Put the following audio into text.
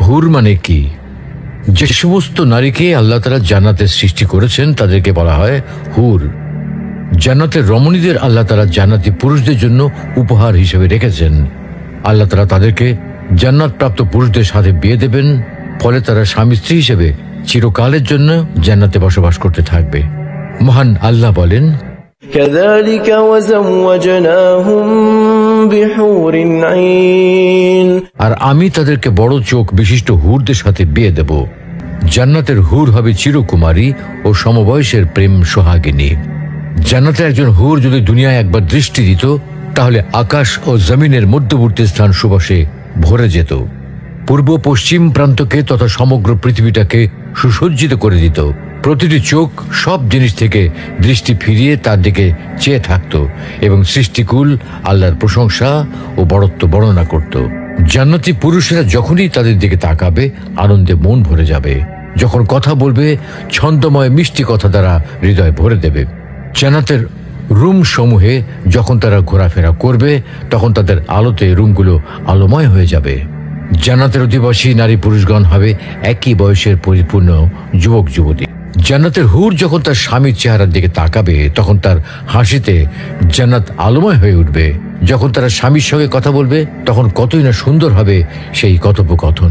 হুর মানে কি? যে সমস্ত নারীকে আল্লাহ তাআলা জান্নাতে সৃষ্টি করেছেন তাদেরকে বলা হয় হুর। জান্নাতের রমণীদের আল্লাহ তাআলা জান্নাতি পুরুষদের জন্য উপহার হিসেবে রেখেছেন। আল্লাহ তাআলা তাদেরকে জান্নাত প্রাপ্ত পুরুষদের সাথে বিয়ে দেবেন, ফলে তারা স্বামী স্ত্রী হিসেবে চিরকালের জন্য জান্নাতে বসবাস করতে থাকবে। মহান আল্লাহ বলেন, كذلك وزوجناهم بحور عين। আর আমি তাদেরকে বড় চোখ বিশিষ্ট হুরদের সাথে বিয়ে দেব। জান্নাতের হুর হবে চিরকুমারী ও সমবয়সের প্রেম সোহাগিনী। জান্নাতের একজন হুর যদি দুনিয়ায় একবার দৃষ্টি দিত, তাহলে আকাশ ও জমিনের মধ্যবর্তী স্থান সুবাসে ভরে যেত। পূর্ব পশ্চিম প্রান্তকে তথা সমগ্র পৃথিবীটাকে সুসজ্জিত করে দিত। প্রতিটি চোখ সব জিনিস থেকে দৃষ্টি ফিরিয়ে তার দিকে চেয়ে থাকত এবং সৃষ্টিকুল আল্লাহর প্রশংসা ও বড়ত্ব বর্ণনা করত। জান্নাতি পুরুষেরা যখনই তাদের দিকে তাকাবে, আনন্দে মন ভরে যাবে। যখন কথা বলবে, ছন্দময় মিষ্টি কথা দ্বারা হৃদয় ভরে দেবে। জান্নাতের রুম সমূহে যখন তারা ঘোরাফেরা করবে, তখন তাদের আলোতে রুমগুলো আলোময় হয়ে যাবে। জান্নাতের অধিবাসী নারী পুরুষগণ হবে একই বয়সের পরিপূর্ণ যুবক যুবতী। জান্নাতের হুর যখন তার স্বামীর চেহারার দিকে তাকাবে, তখন তার হাসিতে জান্নাত আলোময় হয়ে উঠবে। যখন তারা স্বামীর সঙ্গে কথা বলবে, তখন কতই না সুন্দর হবে সেই কথোপকথন।